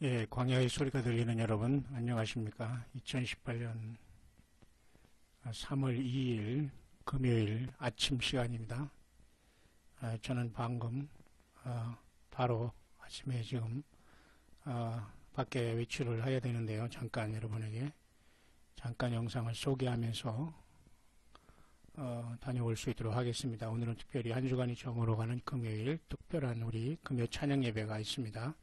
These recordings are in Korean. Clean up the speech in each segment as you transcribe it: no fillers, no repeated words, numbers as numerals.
예, 광야의 소리가 들리는 여러분, 안녕하십니까. 2018년 3월 2일 금요일 아침 시간입니다. 저는 방금, 바로 아침에 지금, 밖에 외출을 해야 되는데요. 잠깐 여러분에게, 잠깐 영상을 소개하면서, 다녀올 수 있도록 하겠습니다. 오늘은 특별히 한 주간이 정오로 가는 금요일, 특별한 우리 금요 찬양 예배가 있습니다.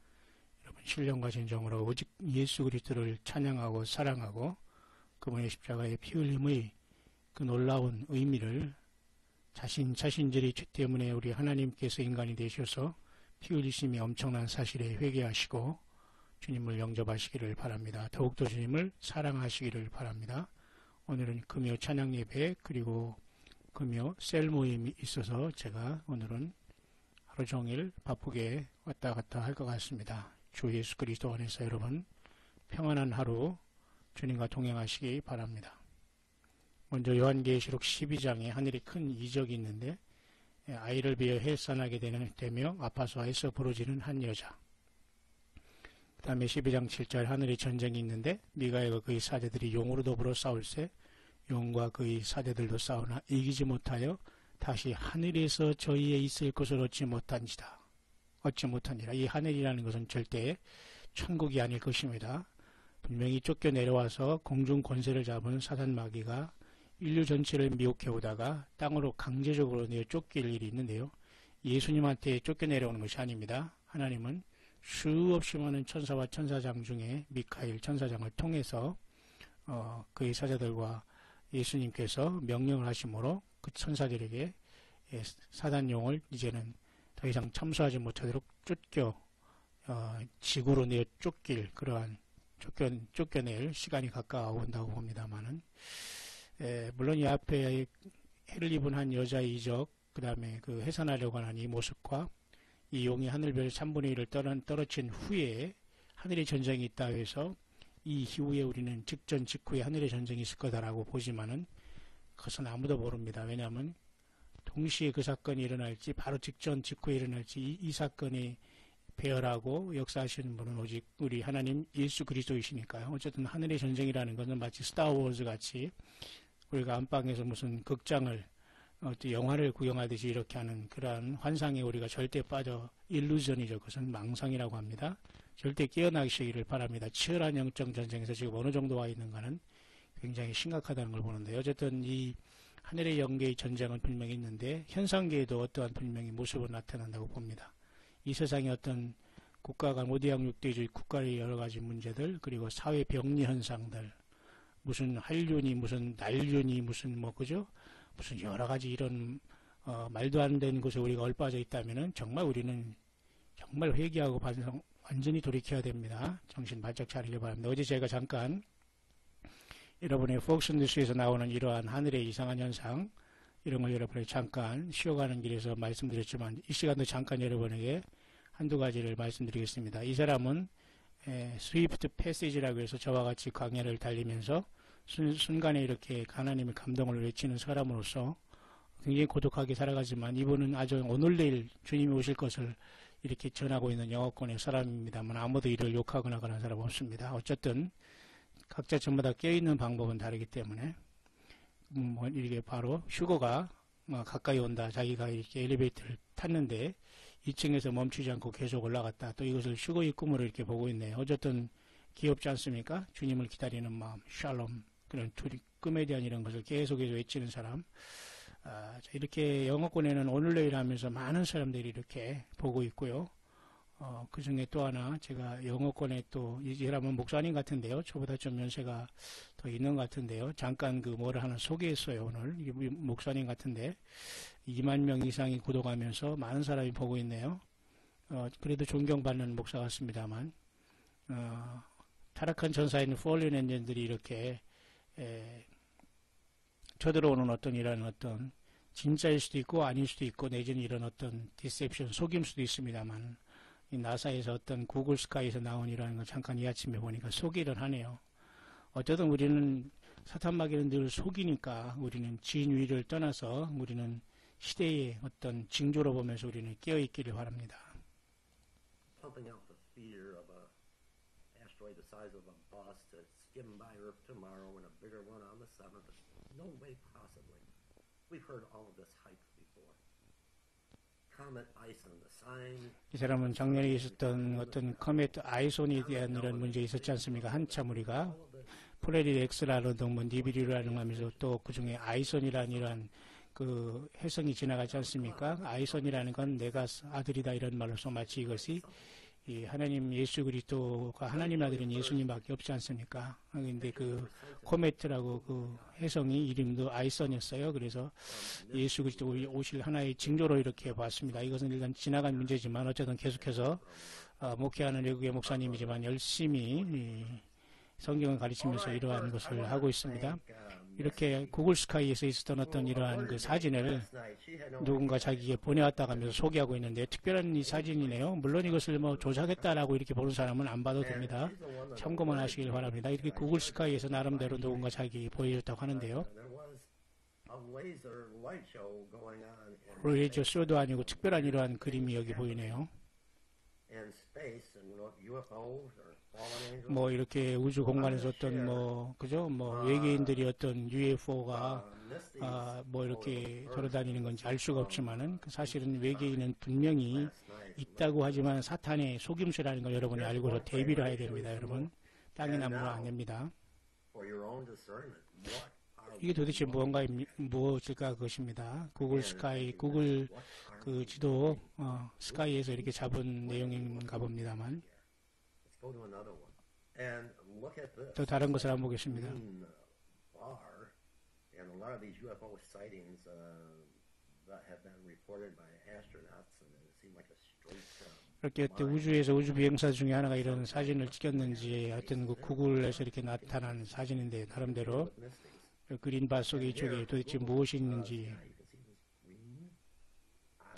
여러분 신령과 진정으로 오직 예수 그리스도를 찬양하고 사랑하고 그분의 십자가의 피 흘림의 그 놀라운 의미를 자신들의 죄 때문에 우리 하나님께서 인간이 되셔서 피 흘리심이 엄청난 사실에 회개하시고 주님을 영접하시기를 바랍니다. 더욱더 주님을 사랑하시기를 바랍니다. 오늘은 금요 찬양 예배 그리고 금요 셀 모임이 있어서 제가 오늘은 하루 종일 바쁘게 왔다 갔다 할 것 같습니다. 주 예수 그리스도 안에서 여러분 평안한 하루 주님과 동행하시기 바랍니다. 먼저 요한계시록 12장에 하늘에 큰 이적이 있는데 아이를 비어 해산하게 되며 아파서에서 부러지는 한 여자. 그 다음에 12장 7절 하늘에 전쟁이 있는데 미가엘과 그의 사제들이 용으로 더불어 싸울세 용과 그의 사제들도 싸우나 이기지 못하여 다시 하늘에서 저희에 있을 것을 얻지 못한지다. 얻지 못하니라. 이 하늘이라는 것은 절대 천국이 아닐 것입니다. 분명히 쫓겨 내려와서 공중 권세를 잡은 사단 마귀가 인류 전체를 미혹해 오다가 땅으로 강제적으로 내어 쫓길 일이 있는데요. 예수님한테 쫓겨 내려오는 것이 아닙니다. 하나님은 수없이 많은 천사와 천사장 중에 미카엘 천사장을 통해서 그의 사자들과 예수님께서 명령을 하심으로 그 천사들에게 사단용을 이제는 더 이상 참수하지 못하도록 지구로 내어 쫓길 그러한 쫓겨낼 시간이 가까워온다고 봅니다만은 물론 이 앞에 해를 입은 한 여자의 이적 그 다음에 그 해산하려고 하는 이 모습과 이 용이 하늘별 3분의 1을 떨어진 후에 하늘의 전쟁이 있다 해서 이 이후에 우리는 직후에 하늘의 전쟁이 있을 거다라고 보지만은 그것은 아무도 모릅니다. 왜냐하면 동시에 그 사건이 일어날지 바로 직후에 일어날지 이 사건이 배열하고 역사하시는 분은 오직 우리 하나님 예수 그리스도이시니까요. 어쨌든 하늘의 전쟁이라는 것은 마치 스타워즈 같이 우리가 안방에서 무슨 극장을 영화를 구경하듯이 이렇게 하는 그러한 환상에 우리가 절대 빠져 일루전이죠. 그것은 망상이라고 합니다. 절대 깨어나시기를 바랍니다. 치열한 영적 전쟁에서 지금 어느 정도 와 있는가는 굉장히 심각하다는 걸 보는데 어쨌든 이 하늘의 영계의 전쟁은 분명히 있는데 현상계에도 어떠한 분명히 모습은 나타난다고 봅니다. 이 세상의 어떤 국가 간 오대양육대주의 국가의 여러 가지 문제들 그리고 사회 병리 현상들 무슨 한륜이 무슨 난륜이 무슨 그죠? 무슨 여러 가지 이런 말도 안 되는 곳에 우리가 얼빠져 있다면은 정말 우리는 정말 회개하고 반성 완전히 돌이켜야 됩니다. 정신 바짝 차리길 바랍니다. 어제 제가 잠깐 여러분의 폭스뉴스에서 나오는 이러한 하늘의 이상한 현상 이런 걸 여러분에게 잠깐 쉬어가는 길에서 말씀드렸지만 이 시간도 잠깐 여러분에게 한두 가지를 말씀드리겠습니다. 이 사람은 스위프트 패시지라고 해서 저와 같이 광야를 달리면서 순간에 이렇게 하나님의 감동을 외치는 사람으로서 굉장히 고독하게 살아가지만 이분은 아주 오늘 내일 주님이 오실 것을 이렇게 전하고 있는 영어권의 사람입니다만 아무도 이를 욕하거나 그런 사람 없습니다. 어쨌든 각자 전부 다 깨어있는 방법은 다르기 때문에 이렇게 바로 휴거가 가까이 온다. 자기가 이렇게 엘리베이터를 탔는데 2층에서 멈추지 않고 계속 올라갔다. 또 이것을 휴거의 꿈으로 이렇게 보고 있네요. 어쨌든 귀엽지 않습니까? 주님을 기다리는 마음, 샬롬 그런 꿈에 대한 이런 것을 계속해서 외치는 사람. 이렇게 영어권에는 오늘 내일 하면서 많은 사람들이 이렇게 보고 있고요. 그 중에 또 하나, 제가 영어권에 또, 이 사람은 목사님 같은데요. 저보다 좀 연세가 더 있는 것 같은데요. 잠깐 뭐를 하나 소개했어요, 오늘. 목사님 같은데. 2만 명 이상이 구독하면서 많은 사람이 보고 있네요. 그래도 존경받는 목사 같습니다만, 타락한 전사에 있는 폴린 엔진들이 이렇게, 쳐들어오는 이런 진짜일 수도 있고 아닐 수도 있고 내지는 이런 디셉션, 속임 수도 있습니다만, 이 나사에서 구글 스카이에서 나온 이라는 걸 잠깐 이 아침에 보니까 속이를 하네요. 어쨌든 우리는 사탄마귀는 늘 속이니까 우리는 진위를 떠나서 우리는 시대의 징조로 보면서 우리는 깨어있기를 바랍니다. Pumping out the fear of asteroid the size of a bus to skim by Earth tomorrow and a bigger one on the 7th. No way possibly. We've heard all of this hype before. Comet Ison, the sign. 이 사람은 작년에 있었던 어떤 코메트 아이손에 대한 이런 문제 있었지 않습니까? 한참 우리가 플레리 X라는 뭐 니비류라는 하면서 또 그 중에 아이손이라는 이런 그 해성이 지나가지 않습니까? 아이손이라는 건 내가 아들이다 이런 말로서 마치 이것이 이 하나님 예수 그리스도가 하나님 아들은 예수님밖에 없지 않습니까? 근데 그 코메트라고 그 해성이 이름도 아이선이었어요. 그래서 예수 그리스도 오실 하나의 징조로 이렇게 봤습니다. 이것은 일단 지나간 문제지만 어쨌든 계속해서 목회하는 외국의 목사님이지만 열심히 성경을 가르치면서 이러한 것을 하고 있습니다. 이렇게 구글 스카이에서 있었던 어떤 이러한 그 사진을 누군가 자기에게 보내왔다고 하면서 소개하고 있는데 특별한 이 사진이네요. 물론 이것을 뭐 조작했다라고 이렇게 보는 사람은 안 봐도 됩니다. 참고만 하시길 바랍니다. 이렇게 구글 스카이에서 나름대로 누군가 자기에게 보여줬다고 하는데요. 레이저 쇼도 아니고 특별한 이러한 그림이 여기 보이네요. 뭐 이렇게 우주 공간에서 어떤 뭐 그죠 뭐 외계인들이 어떤 UFO가 뭐 이렇게 돌아다니는 건지 알 수가 없지만은 사실은 외계인은 분명히 있다고 하지만 사탄의 속임수라는 걸 여러분이 알고서 대비를 해야 됩니다. 여러분 땅에 나무로 안 됩니다. 이게 도대체 무엇일까 그것입니다. 구글 스카이 구글 그 지도 스카이에서 이렇게 잡은 내용인가 봅니다만. 또 다른 것을 한번 보겠습니다. 이렇게 우주에서 우주 비행사 중에 하나가 이런 사진을 찍었는지 어떤 그 구글에서 이렇게 나타난 사진인데 나름대로 그린바 속에 이쪽에 도대체 무엇이 있는지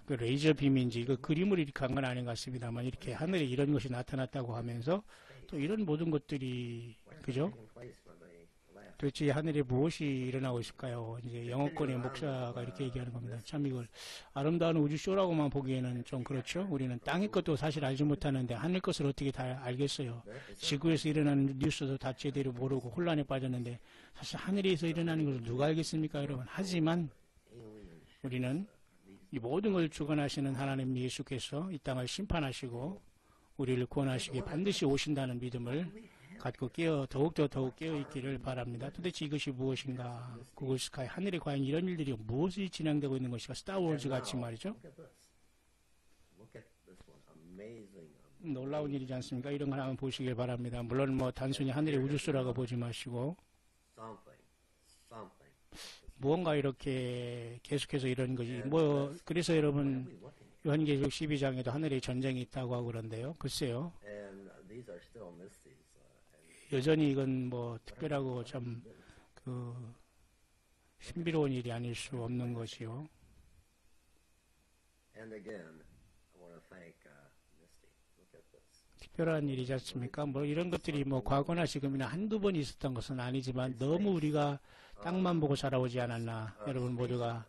그 레이저 빔인지 이거 그림을 이렇게 한 건 아닌 것 같습니다만 이렇게 하늘에 이런 것이 나타났다고 하면서 또 이런 모든 것들이 그죠? 도대체 하늘에 무엇이 일어나고 있을까요? 이제 영어권의 목사가 이렇게 얘기하는 겁니다. 참 이걸 아름다운 우주쇼라고만 보기에는 좀 그렇죠. 우리는 땅의 것도 사실 알지 못하는데 하늘 것을 어떻게 다 알겠어요. 지구에서 일어나는 뉴스도 다 제대로 모르고 혼란에 빠졌는데 사실 하늘에서 일어나는 것을 누가 알겠습니까, 여러분? 하지만 우리는 이 모든 걸 주관하시는 하나님 예수께서 이 땅을 심판하시고 우리를 구원하시기에 반드시 오신다는 믿음을 갖고 더욱 깨어있기를 바랍니다. 도대체 이것이 무엇인가? 구글 스카이 하늘에 과연 이런 일들이 무엇이 진행되고 있는 것인가? 스타워즈 같이 말이죠. 놀라운 일이지 않습니까? 이런 걸 한번 보시길 바랍니다. 물론 뭐 단순히 하늘의 우주수라고 보지 마시고 무언가 이렇게 계속해서 이런 것이 그래서 여러분 요한계시록 12장에도 하늘에 전쟁이 있다고 하고 그런데요. 글쎄요. 여전히 이건 뭐 특별하고 참 신비로운 일이 아닐 수 없는 것이요. 특별한 일이지 않습니까? 뭐 이런 것들이 뭐 과거나 지금이나 한두 번 있었던 것은 아니지만 너무 우리가 땅만 보고 살아오지 않았나. 여러분 모두가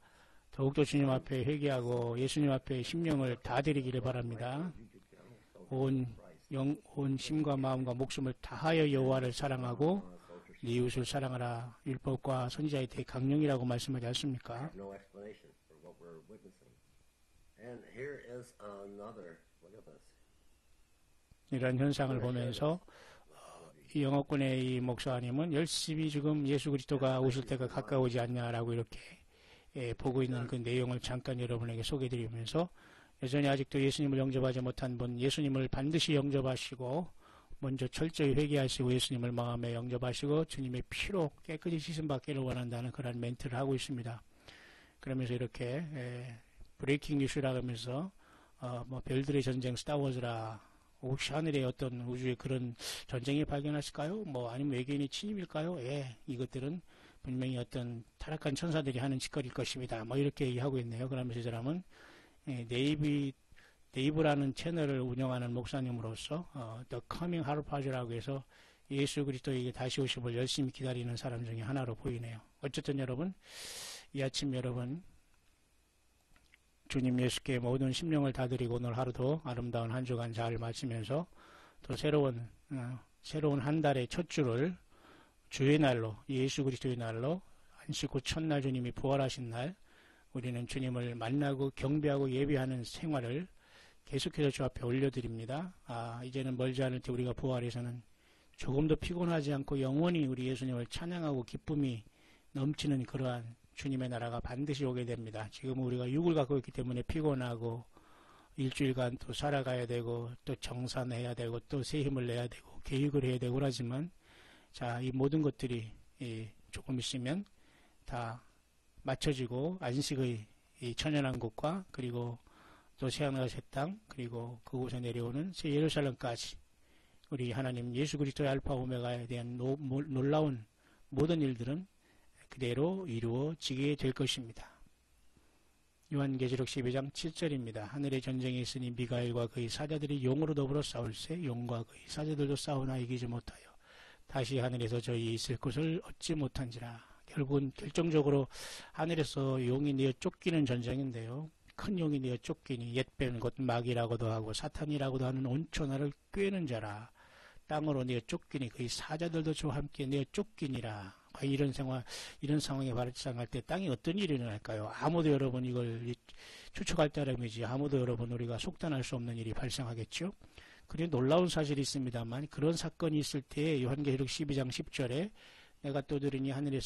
더욱더 주님 앞에 회개하고 예수님 앞에 심령을 다 드리기를 바랍니다. 온 심과 마음과 목숨을 다하여 여호와를 사랑하고 네 이웃을 사랑하라. 율법과 선지자의 대강령이라고 말씀하지 않습니까? 이런 현상을 보면서 이 영어권의 이 목사님은 열심히 지금 예수 그리스도가 오실 때가 가까우지 않냐라고 이렇게 보고 있는 그 내용을 잠깐 여러분에게 소개해드리면서 여전히 아직도 예수님을 영접하지 못한 분 예수님을 반드시 영접하시고 먼저 철저히 회개하시고 예수님을 마음에 영접하시고 주님의 피로 깨끗이 씻음 받기를 원한다는 그런 멘트를 하고 있습니다. 그러면서 이렇게 브레이킹 뉴스라고 하면서 뭐 별들의 전쟁 스타워즈라 혹시 하늘에 어떤 우주에 그런 전쟁이 발견하실까요? 뭐 아니면 외계인의 침입일까요? 이것들은 분명히 어떤 타락한 천사들이 하는 짓거리일 것입니다. 뭐 이렇게 얘기하고 있네요. 그러면서 이 사람은 네이브라는 채널을 운영하는 목사님으로서 The Coming Harpage라고 해서 예수 그리스도에게 다시 오심을 열심히 기다리는 사람 중에 하나로 보이네요. 어쨌든 여러분 이 아침 여러분 주님 예수께 모든 심령을 다 드리고 오늘 하루도 아름다운 한 주간 잘 마치면서 또 새로운 새로운 한 달의 첫 주를 주의 날로, 예수 그리스도의 날로, 안식 후 첫날 주님이 부활하신 날, 우리는 주님을 만나고 경배하고 예배하는 생활을 계속해서 주 앞에 올려드립니다. 이제는 멀지 않을 때 우리가 부활해서는 조금도 피곤하지 않고 영원히 우리 예수님을 찬양하고 기쁨이 넘치는 그러한 주님의 나라가 반드시 오게 됩니다. 지금 우리가 육을 갖고 있기 때문에 피곤하고 일주일간 또 살아가야 되고 또 정산해야 되고 또 새 힘을 내야 되고 계획을 해야 되고 그러지만 자, 이 모든 것들이 조금 있으면 다 맞춰지고 안식의 이 천연한 곳과 그리고 또 새하늘과 새 땅 그리고 그곳에 내려오는 새 예루살렘까지 우리 하나님 예수 그리스도의 알파 오메가에 대한 놀라운 모든 일들은 그대로 이루어지게 될 것입니다. 요한계시록 12장 7절입니다. 하늘에 전쟁이 있으니 미가엘과 그의 사자들이 용으로 더불어 싸울세 용과 그의 사자들도 싸우나 이기지 못하여 다시 하늘에서 저희 있을 곳을 얻지 못한지라. 결국은 결정적으로 하늘에서 용이 내어 쫓기는 전쟁인데요. 큰 용이 내어 쫓기니 옛뱀 곧 마귀라고도 하고 사탄이라고도 하는 온천하를 꿰는 자라. 땅으로 내어 쫓기니 그의 사자들도 저와 함께 내어 쫓기니라. 이런 상황에 발생할 때 땅이 어떤 일이 일어날까요? 아무도 여러분 이걸 추측할 따름이지 아무도 여러분 우리가 속단할 수 없는 일이 발생하겠죠. 그런데 놀라운 사실이 있습니다만 그런 사건이 있을 때 요한계시록 12장 10절에 내가 또 들으니 하늘에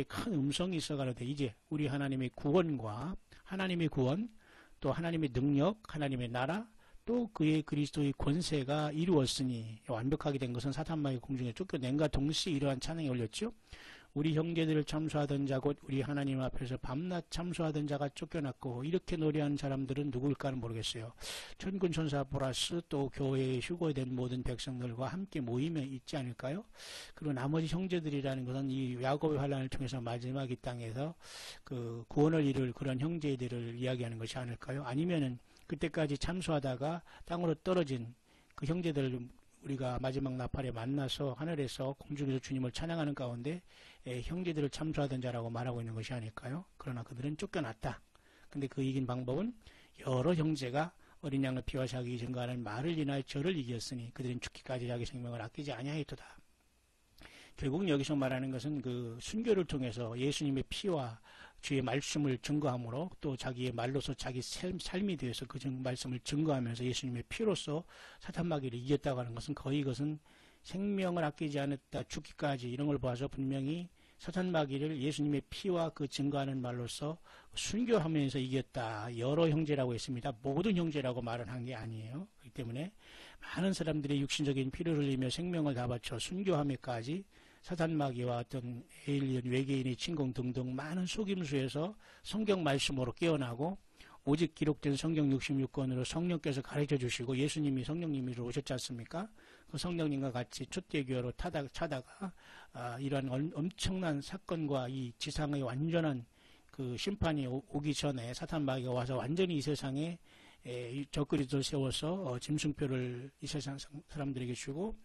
큰 음성이 있어가는데 이제 우리 하나님의 구원과 하나님의 구원 또 하나님의 능력 하나님의 나라 또 그의 그리스도의 권세가 이루었으니 완벽하게 된 것은 사탄마귀 공중에 쫓겨낸과 동시에 이러한 찬양이 올렸죠. 우리 형제들을 참수하던 자 곧 우리 하나님 앞에서 밤낮 참수하던 자가 쫓겨났고 이렇게 노래하는 사람들은 누구일까는 모르겠어요. 천군 천사 보라스 또 교회에 휴거된 모든 백성들과 함께 모임에 있지 않을까요? 그리고 나머지 형제들이라는 것은 이 야곱의 환란을 통해서 마지막 이 땅에서 그 구원을 이룰 그런 형제들을 이야기하는 것이 아닐까요? 아니면은 그때까지 참수하다가 땅으로 떨어진 그 형제들 우리가 마지막 나팔에 만나서 하늘에서 공중에서 주님을 찬양하는 가운데 형제들을 참수하던 자라고 말하고 있는 것이 아닐까요? 그러나 그들은 쫓겨났다. 근데 그 이긴 방법은 여러 형제가 어린 양의 피와 자기 증거하는 말을 인하여 저를 이겼으니 그들은 죽기까지 자기 생명을 아끼지 아니하였도다. 결국 여기서 말하는 것은 그 순교를 통해서 예수님의 피와 주의 말씀을 증거함으로 또 자기의 말로서 자기 삶이 되어서 그 말씀을 증거하면서 예수님의 피로서 사탄마귀를 이겼다고 하는 것은 거의 이것은 생명을 아끼지 않았다 죽기까지 이런 걸 봐서 분명히 사탄마귀를 예수님의 피와 그 증거하는 말로서 순교하면서 이겼다. 여러 형제라고 했습니다. 모든 형제라고 말은 한 게 아니에요. 그렇기 때문에 많은 사람들이 육신적인 피를 흘리며 생명을 다 바쳐 순교하며까지 사탄마귀와 어떤 에일리언 외계인의 침공 등등 많은 속임수에서 성경 말씀으로 깨어나고 오직 기록된 성경 66권으로 성령께서 가르쳐 주시고 예수님이 성령님으로 오셨지 않습니까? 그 성령님과 같이 초대교회로 차다가 이러한 엄청난 사건과 이 지상의 완전한 그 심판이 오기 전에 사탄마귀가 와서 완전히 이 세상에 적그리스도를 세워서 짐승표를 이 세상 사람들에게 주고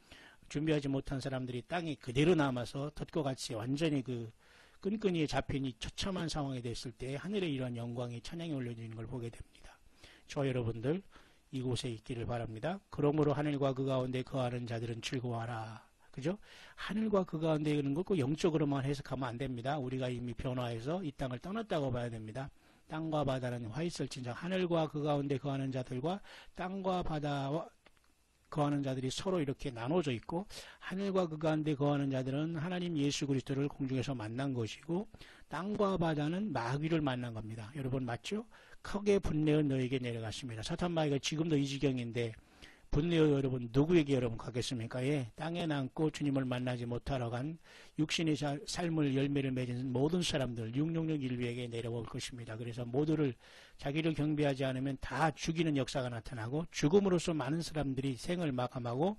준비하지 못한 사람들이 땅에 그대로 남아서 덫과 같이 완전히 그 끈끈이에 잡힌 이 처참한 상황이 됐을 때 하늘에 이러한 영광이 찬양이 올려지는 걸 보게 됩니다. 저 여러분들 이곳에 있기를 바랍니다. 그러므로 하늘과 그 가운데 거하는 자들은 즐거워하라. 그죠? 하늘과 그 가운데 있는 걸 꼭 영적으로만 해석하면 안 됩니다. 우리가 이미 변화해서 이 땅을 떠났다고 봐야 됩니다. 땅과 바다는 화 있을진저 하늘과 그 가운데 거하는 자들과 땅과 바다와 거하는 자들이 서로 이렇게 나눠져 있고 하늘과 그 가운데 거하는 자들은 하나님 예수 그리스도를 공중에서 만난 것이고 땅과 바다는 마귀를 만난 겁니다. 여러분 맞죠? 크게 분내어 너에게 내려갔습니다. 사탄마귀가 지금도 이 지경인데 분내어 여러분 누구에게 여러분 가겠습니까? 땅에 남고 주님을 만나지 못하러 간 육신의 삶을 열매를 맺은 모든 사람들 666 인류에게 내려올 것입니다. 그래서 모두를 자기를 경배하지 않으면 다 죽이는 역사가 나타나고 죽음으로써 많은 사람들이 생을 마감하고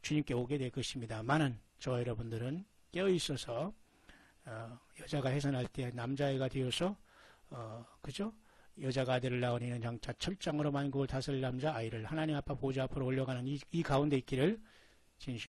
주님께 오게 될 것입니다. 많은 저 여러분들은 깨어있어서 여자가 해산할 때 남자애가 되어서 그죠? 여자가 아들을 낳으니는 장차 철장으로 만국을 다스릴 남자 아이를 하나님 아빠 보좌 앞으로 올려가는 이 가운데 있기를 진심